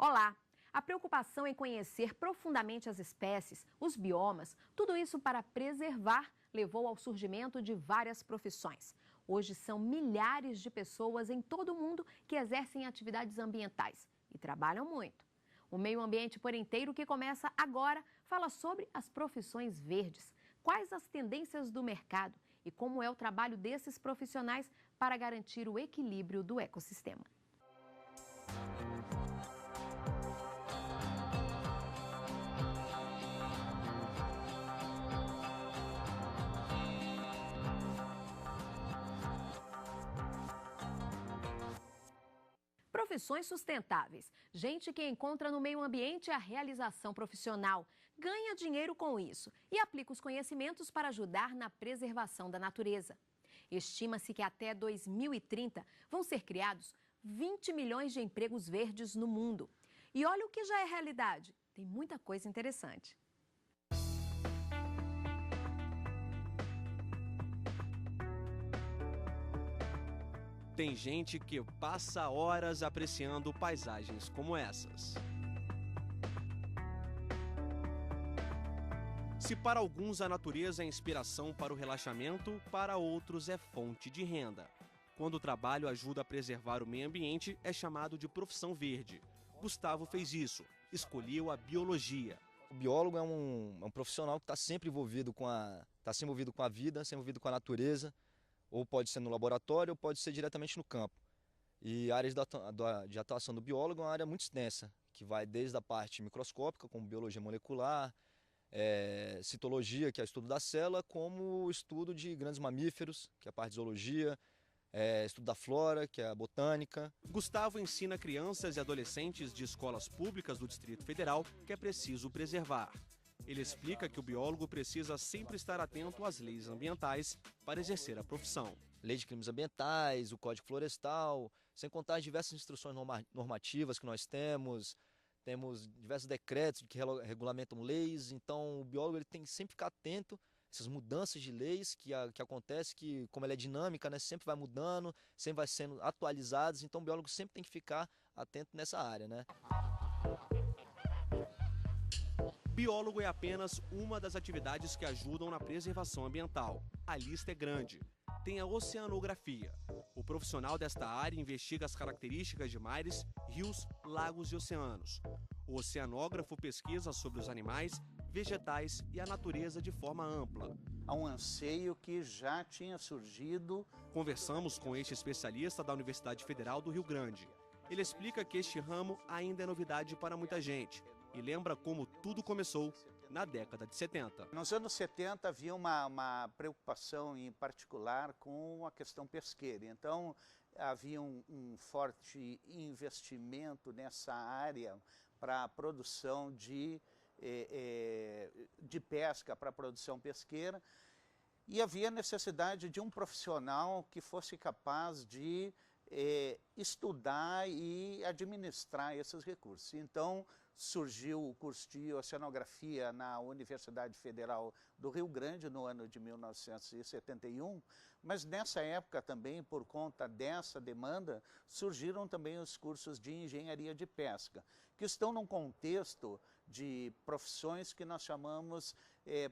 Olá! A preocupação em conhecer profundamente as espécies, os biomas, tudo isso para preservar, levou ao surgimento de várias profissões. Hoje são milhares de pessoas em todo o mundo que exercem atividades ambientais e trabalham muito. O Meio Ambiente por Inteiro, que começa agora, fala sobre as profissões verdes, quais as tendências do mercado e como é o trabalho desses profissionais para garantir o equilíbrio do ecossistema. Profissões sustentáveis. Gente que encontra no meio ambiente a realização profissional, ganha dinheiro com isso e aplica os conhecimentos para ajudar na preservação da natureza. Estima-se que até 2030 vão ser criados 20 milhões de empregos verdes no mundo. E olha o que já é realidade. Tem muita coisa interessante. Tem gente que passa horas apreciando paisagens como essas. Se para alguns a natureza é inspiração para o relaxamento, para outros é fonte de renda. Quando o trabalho ajuda a preservar o meio ambiente, é chamado de profissão verde. Gustavo fez isso, escolheu a biologia. O biólogo é um profissional que está sempre envolvido com a vida, sempre envolvido com a natureza. Ou pode ser no laboratório, ou pode ser diretamente no campo. E áreas de atuação do biólogo é uma área muito extensa, que vai desde a parte microscópica, como biologia molecular, citologia, que é o estudo da célula, como o estudo de grandes mamíferos, que é a parte de zoologia, estudo da flora, que é a botânica. Gustavo ensina crianças e adolescentes de escolas públicas do Distrito Federal que é preciso preservar. Ele explica que o biólogo precisa sempre estar atento às leis ambientais para exercer a profissão. Lei de crimes ambientais, o Código Florestal, sem contar as diversas instruções normativas que nós temos diversos decretos que regulamentam leis, então o biólogo ele tem que sempre ficar atento a essas mudanças de leis que acontecem, que como ela é dinâmica, né, sempre vai mudando, sempre vai sendo atualizadas, então o biólogo sempre tem que ficar atento nessa área, né? Biólogo é apenas uma das atividades que ajudam na preservação ambiental. A lista é grande. Tem a oceanografia. O profissional desta área investiga as características de mares, rios, lagos e oceanos. O oceanógrafo pesquisa sobre os animais, vegetais e a natureza de forma ampla. Há um anseio que já tinha surgido. Conversamos com este especialista da Universidade Federal do Rio Grande. Ele explica que este ramo ainda é novidade para muita gente e lembra como tudo começou na década de 70. Nos anos 70 havia uma preocupação em particular com a questão pesqueira. Então havia um forte investimento nessa área para a produção de pesca, para a produção pesqueira. E havia necessidade de um profissional que fosse capaz de estudar e administrar esses recursos. Então surgiu o curso de oceanografia na Universidade Federal do Rio Grande no ano de 1971, mas nessa época também, por conta dessa demanda, surgiram também os cursos de engenharia de pesca, que estão num contexto de profissões que nós chamamos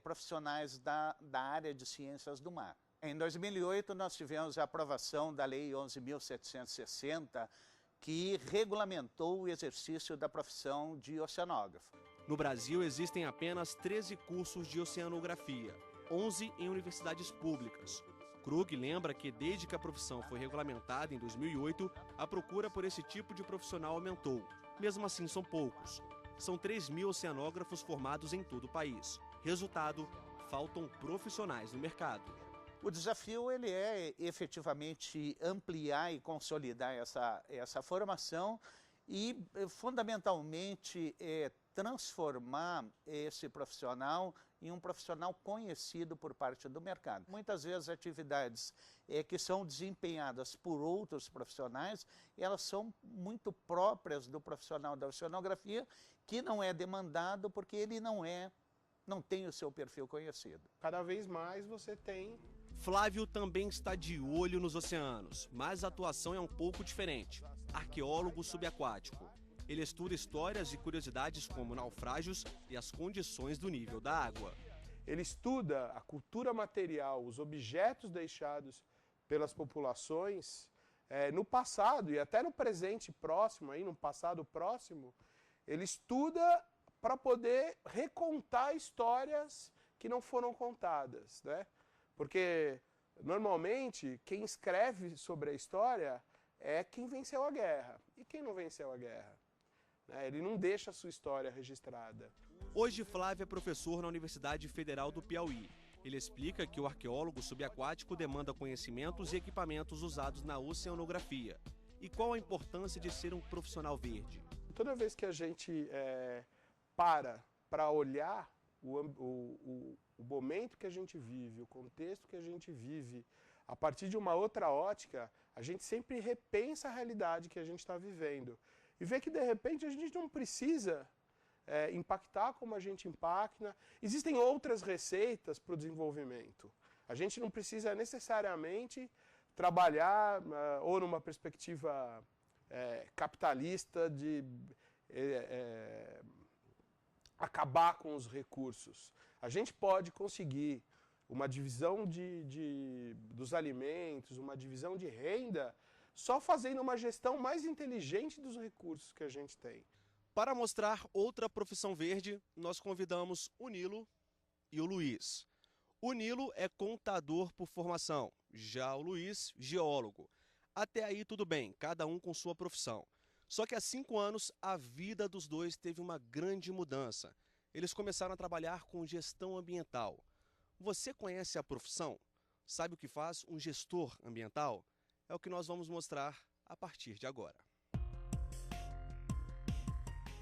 profissionais da área de ciências do mar. Em 2008, nós tivemos a aprovação da Lei 11.760, que regulamentou o exercício da profissão de oceanógrafo. No Brasil, existem apenas 13 cursos de oceanografia, 11 em universidades públicas. Krug lembra que desde que a profissão foi regulamentada em 2008, a procura por esse tipo de profissional aumentou. Mesmo assim, são poucos. São 3.000 oceanógrafos formados em todo o país. Resultado, faltam profissionais no mercado. O desafio ele é efetivamente ampliar e consolidar essa formação e fundamentalmente transformar esse profissional em um profissional conhecido por parte do mercado. Muitas vezes atividades que são desempenhadas por outros profissionais, elas são muito próprias do profissional da oceanografia, que não é demandado porque ele não tem o seu perfil conhecido. Cada vez mais você tem... Flávio também está de olho nos oceanos, mas a atuação é um pouco diferente. Arqueólogo subaquático. Ele estuda histórias e curiosidades como naufrágios e as condições do nível da água. Ele estuda a cultura material, os objetos deixados pelas populações no passado e até no presente próximo, no passado próximo. Ele estuda para poder recontar histórias que não foram contadas, né? Porque, normalmente, quem escreve sobre a história é quem venceu a guerra. E quem não venceu a guerra? Ele não deixa a sua história registrada. Hoje, Flávio é professor na Universidade Federal do Piauí. Ele explica que o arqueólogo subaquático demanda conhecimentos e equipamentos usados na oceanografia. E qual a importância de ser um profissional verde? Toda vez que a gente para olhar o momento que a gente vive, o contexto que a gente vive, a partir de uma outra ótica, a gente sempre repensa a realidade que a gente está vivendo. E vê que, de repente, a gente não precisa impactar como a gente impacta. Existem outras receitas para o desenvolvimento. A gente não precisa necessariamente trabalhar ou numa perspectiva capitalista de acabar com os recursos. A gente pode conseguir uma divisão dos alimentos, uma divisão de renda, só fazendo uma gestão mais inteligente dos recursos que a gente tem. Para mostrar outra profissão verde, nós convidamos o Nilo e o Luiz. O Nilo é contador por formação, já o Luiz, geólogo. Até aí tudo bem, cada um com sua profissão. Só que há 5 anos, a vida dos dois teve uma grande mudança. Eles começaram a trabalhar com gestão ambiental. Você conhece a profissão? Sabe o que faz um gestor ambiental? É o que nós vamos mostrar a partir de agora.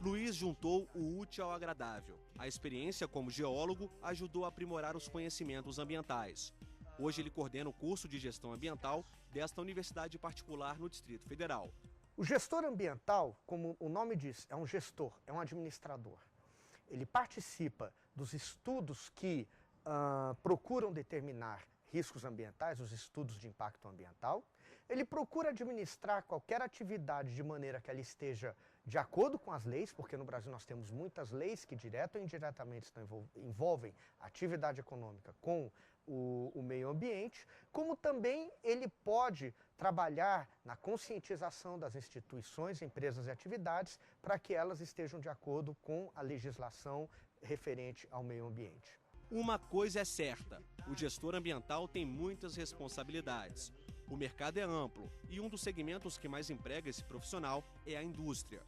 Luiz juntou o útil ao agradável. A experiência como geólogo ajudou a aprimorar os conhecimentos ambientais. Hoje ele coordena o curso de gestão ambiental desta universidade particular no Distrito Federal. O gestor ambiental, como o nome diz, é um gestor, é um administrador. Ele participa dos estudos que procuram determinar riscos ambientais, os estudos de impacto ambiental. Ele procura administrar qualquer atividade de maneira que ela esteja de acordo com as leis, porque no Brasil nós temos muitas leis que direta ou indiretamente envolvem a atividade econômica com o meio ambiente, como também ele pode trabalhar na conscientização das instituições, empresas e atividades para que elas estejam de acordo com a legislação referente ao meio ambiente. Uma coisa é certa, o gestor ambiental tem muitas responsabilidades. O mercado é amplo e um dos segmentos que mais emprega esse profissional é a indústria.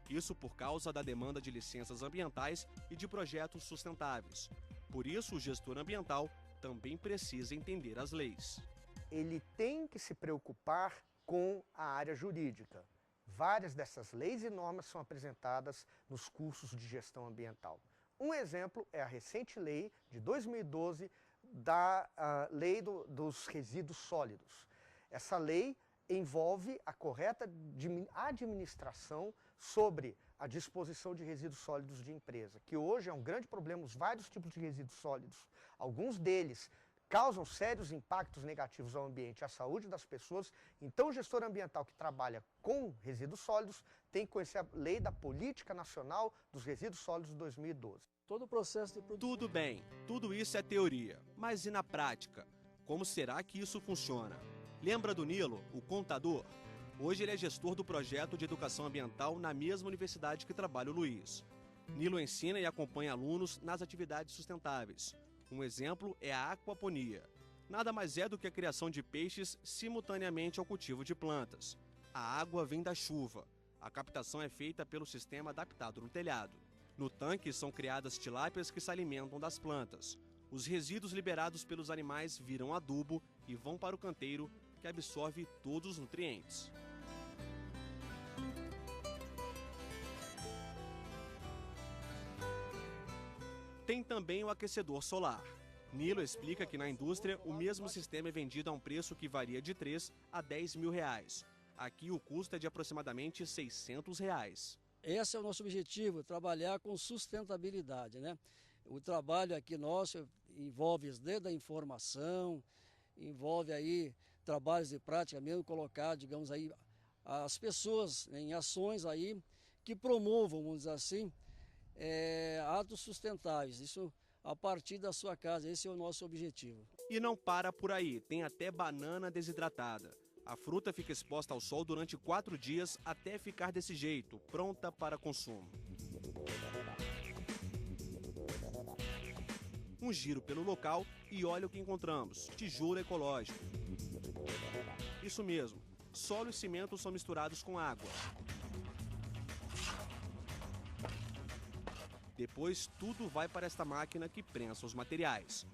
Isso por causa da demanda de licenças ambientais e de projetos sustentáveis. Por isso, o gestor ambiental também precisa entender as leis. Ele tem que se preocupar com a área jurídica. Várias dessas leis e normas são apresentadas nos cursos de gestão ambiental. Um exemplo é a recente lei de 2012 da lei dos resíduos sólidos. Essa lei envolve a correta administração sobre a disposição de resíduos sólidos de empresa, que hoje é um grande problema, os vários tipos de resíduos sólidos. Alguns deles causam sérios impactos negativos ao ambiente e à saúde das pessoas. Então, o gestor ambiental que trabalha com resíduos sólidos tem que conhecer a lei da Política Nacional dos Resíduos Sólidos de 2012. Todo o processo de produção. Tudo bem, tudo isso é teoria, mas e na prática? Como será que isso funciona? Lembra do Nilo, o contador? Hoje ele é gestor do projeto de educação ambiental na mesma universidade que trabalha o Luiz. Nilo ensina e acompanha alunos nas atividades sustentáveis. Um exemplo é a aquaponia. Nada mais é do que a criação de peixes simultaneamente ao cultivo de plantas. A água vem da chuva. A captação é feita pelo sistema adaptado no telhado. No tanque são criadas tilápias que se alimentam das plantas. Os resíduos liberados pelos animais viram adubo e vão para o canteiro, que absorve todos os nutrientes. Tem também o aquecedor solar. Nilo explica que na indústria o mesmo sistema é vendido a um preço que varia de 3 a 10 mil reais. Aqui o custo é de aproximadamente 600 reais. Esse é o nosso objetivo, trabalhar com sustentabilidade, né? O trabalho aqui nosso envolve desde a informação, envolve aí trabalhos de prática mesmo, colocar, digamos aí, as pessoas em ações aí que promovam, vamos dizer assim, atos sustentáveis. Isso a partir da sua casa, esse é o nosso objetivo. E não para por aí, tem até banana desidratada. A fruta fica exposta ao sol durante 4 dias até ficar desse jeito, pronta para consumo. Um giro pelo local e olha o que encontramos: tijolo ecológico. Isso mesmo, solo e cimento são misturados com água. Depois tudo vai para esta máquina que prensa os materiais.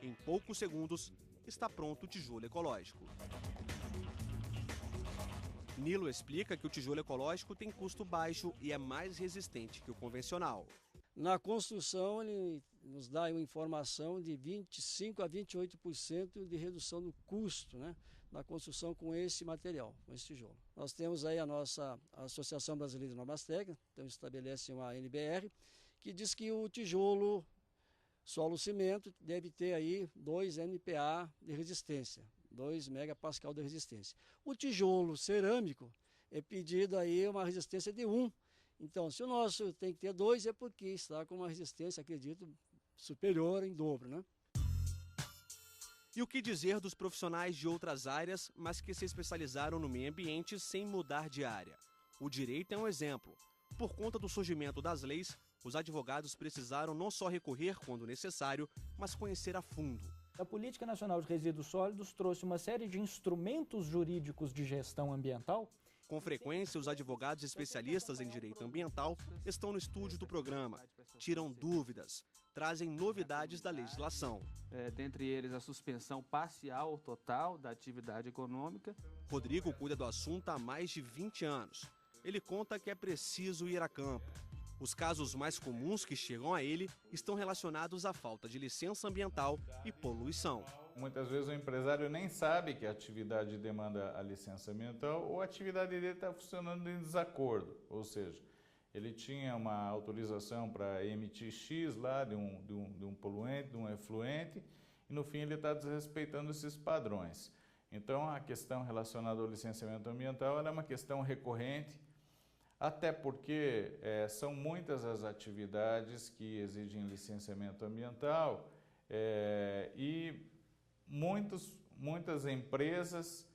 Em poucos segundos está pronto o tijolo ecológico. Nilo explica que o tijolo ecológico tem custo baixo e é mais resistente que o convencional. Na construção, ele nos dá uma informação de 25% a 28% de redução do custo, né, da construção com esse material, com esse tijolo. Nós temos aí a nossa Associação Brasileira de Normas Técnicas, então estabelece uma NBR, que diz que o tijolo solo-cimento deve ter aí 2 MPa de resistência, 2 megapascal de resistência. O tijolo cerâmico é pedido aí uma resistência de 1. Então, se o nosso tem que ter 2, é porque está com uma resistência, acredito, superior em dobro, né? E o que dizer dos profissionais de outras áreas, mas que se especializaram no meio ambiente sem mudar de área? O direito é um exemplo. Por conta do surgimento das leis, os advogados precisaram não só recorrer quando necessário, mas conhecer a fundo. A Política Nacional de Resíduos Sólidos trouxe uma série de instrumentos jurídicos de gestão ambiental. Com frequência, os advogados especialistas em direito ambiental estão no estúdio do programa, tiram dúvidas, trazem novidades da legislação. Dentre eles, a suspensão parcial ou total da atividade econômica. Rodrigo cuida do assunto há mais de 20 anos. Ele conta que é preciso ir a campo. Os casos mais comuns que chegam a ele estão relacionados à falta de licença ambiental e poluição. Muitas vezes o empresário nem sabe que a atividade demanda a licença ambiental ou a atividade dele está funcionando em desacordo. Ou seja, ele tinha uma autorização para emitir X lá de um poluente, de um efluente, e no fim ele está desrespeitando esses padrões. Então a questão relacionada ao licenciamento ambiental ela é uma questão recorrente, até porque são muitas as atividades que exigem licenciamento ambiental e muitas empresas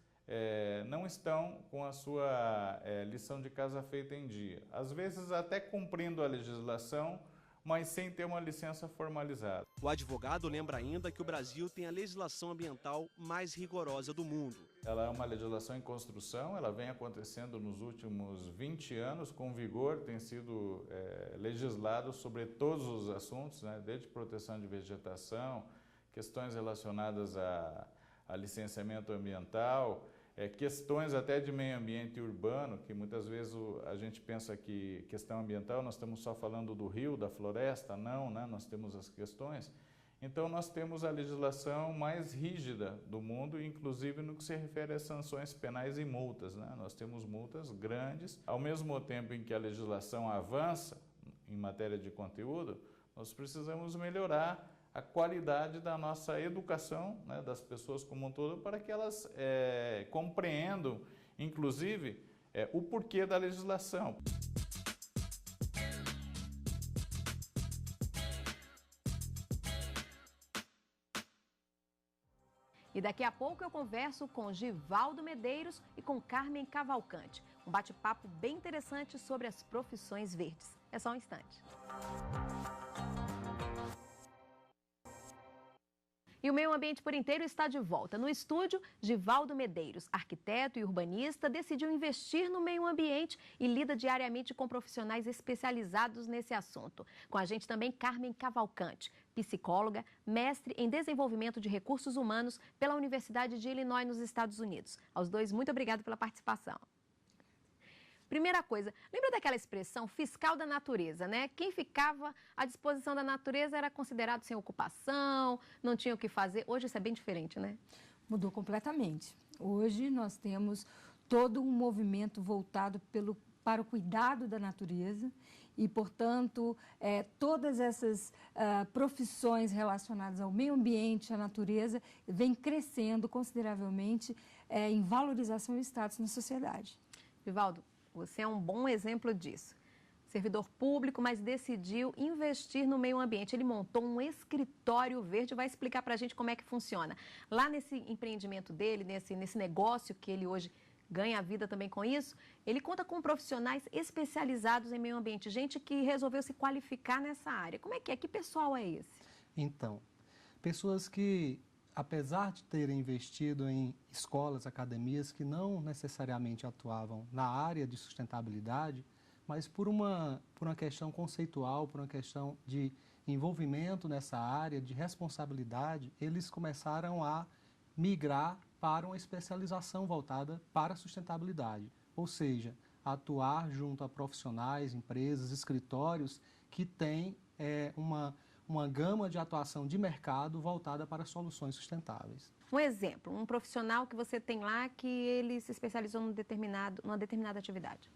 não estão com a sua lição de casa feita em dia. Às vezes até cumprindo a legislação, mas sem ter uma licença formalizada. O advogado lembra ainda que o Brasil tem a legislação ambiental mais rigorosa do mundo. Ela é uma legislação em construção, ela vem acontecendo nos últimos 20 anos, com vigor, tem sido legislado sobre todos os assuntos, né, desde proteção de vegetação, questões relacionadas a licenciamento ambiental, questões até de meio ambiente urbano, que muitas vezes a gente pensa que questão ambiental, nós estamos só falando do rio, da floresta, não, né? Nós temos as questões. Então nós temos a legislação mais rígida do mundo, inclusive no que se refere a sanções penais e multas, né? Nós temos multas grandes, ao mesmo tempo em que a legislação avança em matéria de conteúdo, nós precisamos melhorar a qualidade da nossa educação, né, das pessoas como um todo, para que elas compreendam, inclusive, o porquê da legislação. E daqui a pouco eu converso com Givaldo Medeiros e com Carmen Cavalcante. Um bate-papo bem interessante sobre as profissões verdes. É só um instante. E o Meio Ambiente por Inteiro está de volta. No estúdio, Givaldo Medeiros, arquiteto e urbanista, decidiu investir no meio ambiente e lida diariamente com profissionais especializados nesse assunto. Com a gente também Carmen Cavalcante, psicóloga, mestre em desenvolvimento de recursos humanos pela Universidade de Illinois, nos Estados Unidos. Aos dois, muito obrigada pela participação. Primeira coisa, lembra daquela expressão fiscal da natureza, né? Quem ficava à disposição da natureza era considerado sem ocupação, não tinha o que fazer. Hoje isso é bem diferente, né? Mudou completamente. Hoje nós temos todo um movimento voltado para o cuidado da natureza e, portanto, todas essas profissões relacionadas ao meio ambiente, à natureza, vêm crescendo consideravelmente em valorização e status na sociedade. Vivaldo, você é um bom exemplo disso. Servidor público, mas decidiu investir no meio ambiente. Ele montou um escritório verde, vai explicar para a gente como é que funciona. Lá nesse empreendimento dele, nesse negócio que ele hoje ganha a vida também com isso, ele conta com profissionais especializados em meio ambiente, gente que resolveu se qualificar nessa área. Como é que é? Que pessoal é esse? Então, pessoas que, apesar de terem investido em escolas, academias que não necessariamente atuavam na área de sustentabilidade, mas por uma questão conceitual, por uma questão de envolvimento nessa área, de responsabilidade, eles começaram a migrar para uma especialização voltada para a sustentabilidade, ou seja, atuar junto a profissionais, empresas, escritórios que têm uma gama de atuação de mercado voltada para soluções sustentáveis. Um exemplo, um profissional que você tem lá que ele se especializou numa determinada atividade.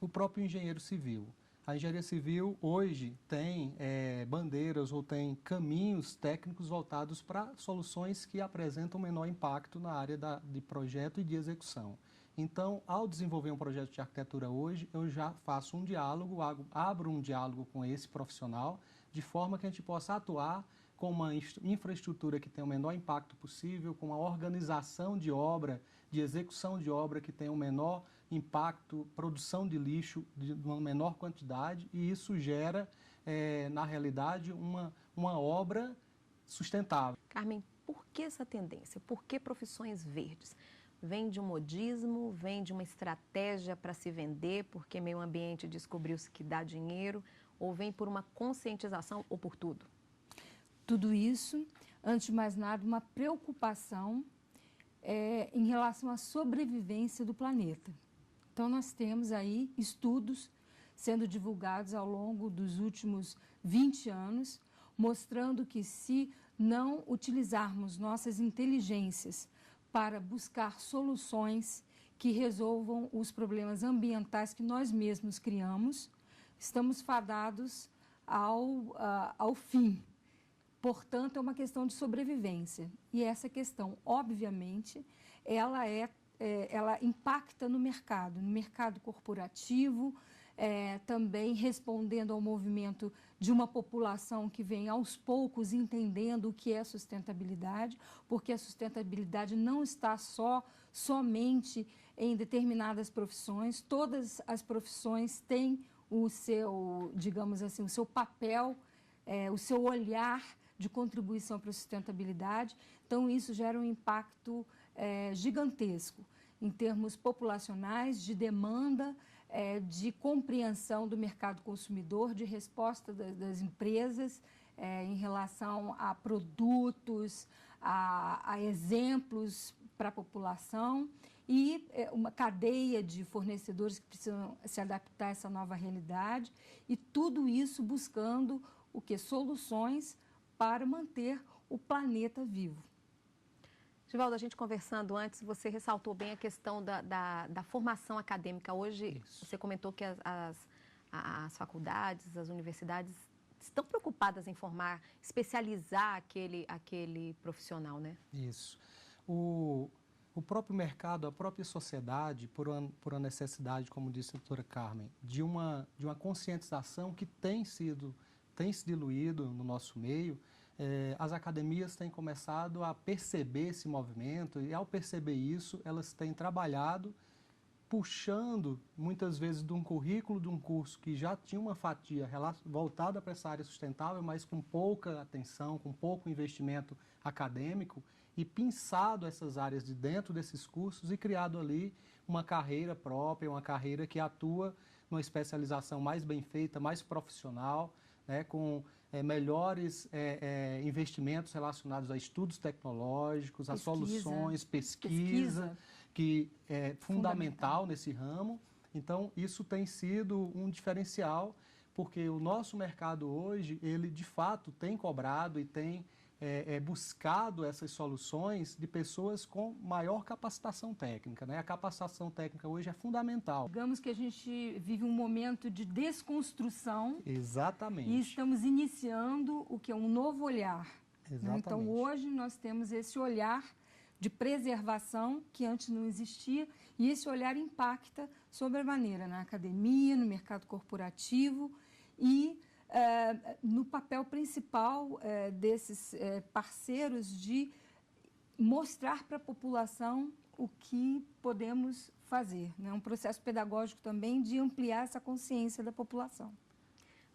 O próprio engenheiro civil. A engenharia civil hoje tem bandeiras ou tem caminhos técnicos voltados para soluções que apresentam menor impacto na área de projeto e de execução. Então, ao desenvolver um projeto de arquitetura hoje, eu já faço um diálogo, abro um diálogo com esse profissional, de forma que a gente possa atuar com uma infraestrutura que tenha o menor impacto possível, com uma organização de obra, de execução de obra que tenha o menor impacto, produção de lixo de uma menor quantidade, e isso gera, na realidade, uma obra sustentável. Carmen, por que essa tendência? Por que profissões verdes? Vem de um modismo, vem de uma estratégia para se vender, porque meio ambiente descobriu-se que dá dinheiro, ou vem por uma conscientização, ou por tudo? Tudo isso, antes de mais nada, uma preocupação em relação à sobrevivência do planeta. Então, nós temos aí estudos sendo divulgados ao longo dos últimos 20 anos, mostrando que se não utilizarmos nossas inteligências para buscar soluções que resolvam os problemas ambientais que nós mesmos criamos, estamos fadados ao fim. Portanto, é uma questão de sobrevivência. E essa questão, obviamente, ela impacta no mercado corporativo, também respondendo ao movimento de uma população que vem aos poucos entendendo o que é sustentabilidade, porque a sustentabilidade não está somente em determinadas profissões, todas as profissões têm o seu, digamos assim, o seu papel, o seu olhar de contribuição para a sustentabilidade. Então, isso gera um impacto gigantesco em termos populacionais, de demanda, de compreensão do mercado consumidor, de resposta das empresas em relação a produtos, a exemplos para a população e uma cadeia de fornecedores que precisam se adaptar a essa nova realidade, e tudo isso buscando o quê? Soluções para manter o planeta vivo. Givaldo, a gente conversando antes, você ressaltou bem a questão da formação acadêmica. Hoje, isso. Você comentou que as faculdades, as universidades estão preocupadas em formar, especializar aquele profissional, né? Isso. O próprio mercado, a própria sociedade, por uma necessidade, como disse a doutora Carmen, de uma conscientização que tem se diluído no nosso meio. As academias têm começado a perceber esse movimento e, ao perceber isso, elas têm trabalhado puxando, muitas vezes, de um currículo de um curso que já tinha uma fatia voltada para essa área sustentável, mas com pouca atenção, com pouco investimento acadêmico, e pinçado essas áreas de dentro desses cursos e criado ali uma carreira própria, uma carreira que atua numa especialização mais bem feita, mais profissional, né, com melhores investimentos relacionados a estudos tecnológicos, a soluções, pesquisa, que é fundamental nesse ramo. Então, isso tem sido um diferencial, porque o nosso mercado hoje, ele de fato tem cobrado e tem buscado essas soluções de pessoas com maior capacitação técnica, né? A capacitação técnica hoje é fundamental. Digamos que a gente vive um momento de desconstrução. Exatamente. E estamos iniciando o que é um novo olhar. Exatamente. Então, hoje nós temos esse olhar de preservação que antes não existia, e esse olhar impacta sobremaneira na academia, no mercado corporativo e no papel principal desses parceiros de mostrar para a população o que podemos fazer, né? Um processo pedagógico também de ampliar essa consciência da população.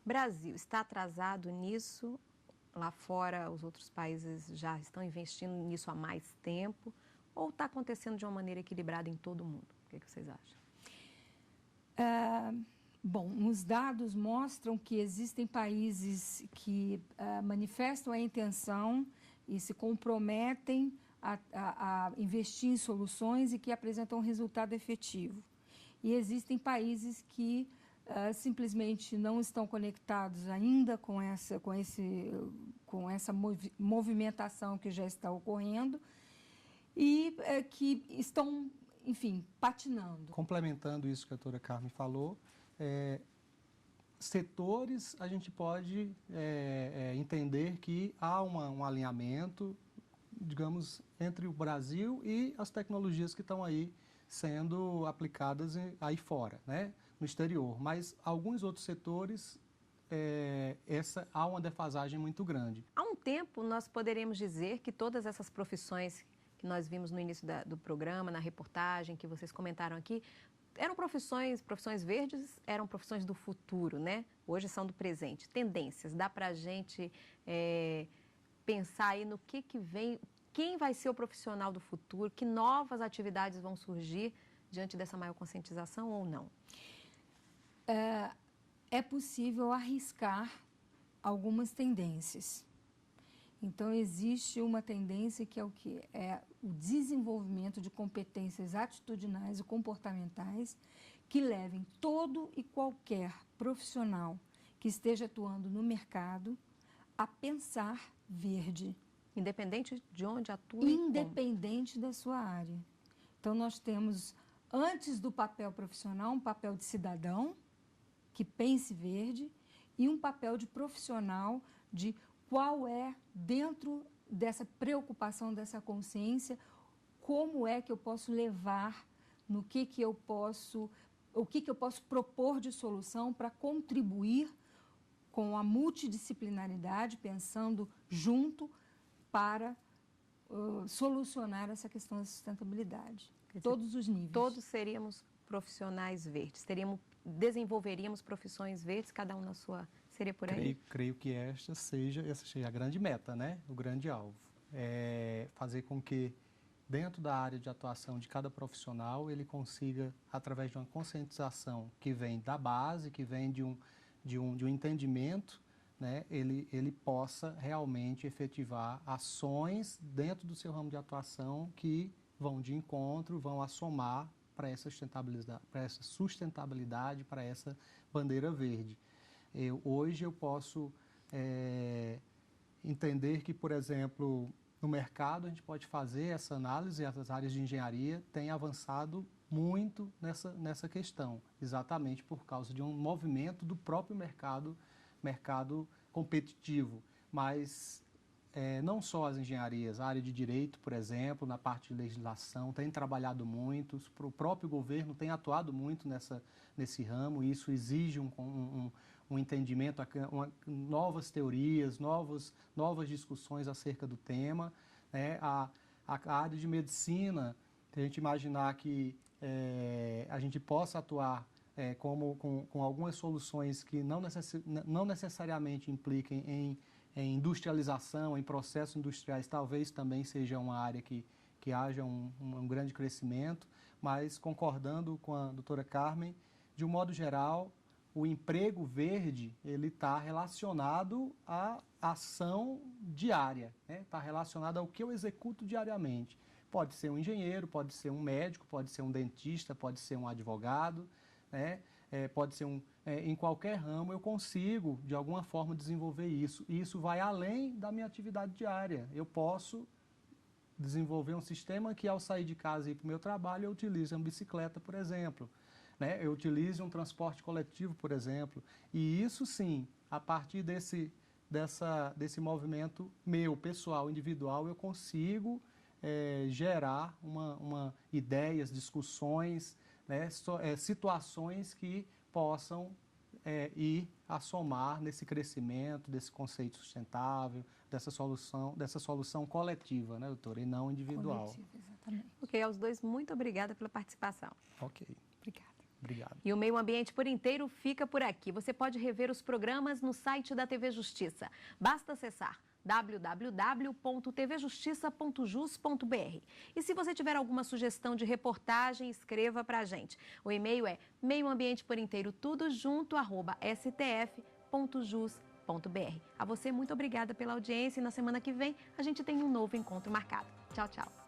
Brasil está atrasado nisso? Lá fora, os outros países já estão investindo nisso há mais tempo? Ou está acontecendo de uma maneira equilibrada em todo o mundo? O que vocês acham? Bom, os dados mostram que existem países que manifestam a intenção e se comprometem a investir em soluções e que apresentam um resultado efetivo. E existem países que simplesmente não estão conectados ainda com essa movimentação que já está ocorrendo e que estão, enfim, patinando. Complementando isso que a doutora Carmen falou, setores a gente pode entender que há um alinhamento, digamos, entre o Brasil e as tecnologias que estão aí sendo aplicadas aí fora, né, no exterior. Mas alguns outros setores, há uma defasagem muito grande. Há um tempo, nós poderíamos dizer que todas essas profissões que nós vimos no início do programa, na reportagem que vocês comentaram aqui, eram profissões verdes, eram profissões do futuro, né? Hoje são do presente. Tendências, dá para a gente pensar aí no que vem, quem vai ser o profissional do futuro, que novas atividades vão surgir diante dessa maior conscientização ou não? É possível arriscar algumas tendências. Então, existe uma tendência que é o quê? É o desenvolvimento de competências atitudinais e comportamentais que levem todo e qualquer profissional que esteja atuando no mercado a pensar verde. Independente de onde atua? Independente da sua área. Então, nós temos, antes do papel profissional, um papel de cidadão que pense verde e um papel de profissional de qual é, dentro dessa preocupação, dessa consciência, como é que eu posso levar, o que eu posso propor de solução para contribuir com a multidisciplinaridade, pensando junto para solucionar essa questão da sustentabilidade. Quer dizer, todos os níveis. Todos seríamos profissionais verdes, desenvolveríamos profissões verdes, cada um na sua... Seria por aí? Creio que essa seja a grande meta, né? O grande alvo. Fazer com que, dentro da área de atuação de cada profissional, ele consiga, através de uma conscientização que vem da base, que vem de um entendimento, né? Ele possa realmente efetivar ações dentro do seu ramo de atuação que vão de encontro, vão a somar para essa sustentabilidade, para essa bandeira verde. Hoje eu posso entender que, por exemplo, no mercado a gente pode fazer essa análise, essas áreas de engenharia têm avançado muito nessa questão, exatamente por causa de um movimento do próprio mercado competitivo. Mas não só as engenharias, a área de direito, por exemplo, na parte de legislação, tem trabalhado muito, o próprio governo tem atuado muito nesse ramo, e isso exige um entendimento, novas teorias, novas discussões acerca do tema, né? A área de medicina, se a gente imaginar que a gente possa atuar com algumas soluções que não necessariamente impliquem em industrialização, em processos industriais, talvez também seja uma área que haja um grande crescimento, mas concordando com a doutora Carmen, de um modo geral, o emprego verde ele está relacionado à ação diária, né? Está relacionado ao que eu executo diariamente. Pode ser um engenheiro, pode ser um médico, pode ser um dentista, pode ser um advogado, né? Pode ser em qualquer ramo eu consigo, de alguma forma, desenvolver isso. E isso vai além da minha atividade diária. Eu posso desenvolver um sistema que, ao sair de casa e ir para o meu trabalho, eu utilize uma bicicleta, por exemplo. Né? Eu utilize um transporte coletivo, por exemplo. E isso, sim, a partir desse movimento meu, pessoal, individual, eu consigo gerar ideias, discussões, né, situações que possam ir a somar nesse crescimento, desse conceito sustentável, dessa solução coletiva, né, doutora, e não individual. Coletiva, exatamente. Ok, aos dois, muito obrigada pela participação. Ok. Obrigada. Obrigado. E o Meio Ambiente por Inteiro fica por aqui. Você pode rever os programas no site da TV Justiça. Basta acessar www.tvjustiça.jus.br. E se você tiver alguma sugestão de reportagem, escreva para a gente. O e-mail é meioambienteporinteiro@stf.jus.br. A você, muito obrigada pela audiência e na semana que vem a gente tem um novo encontro marcado. Tchau, tchau.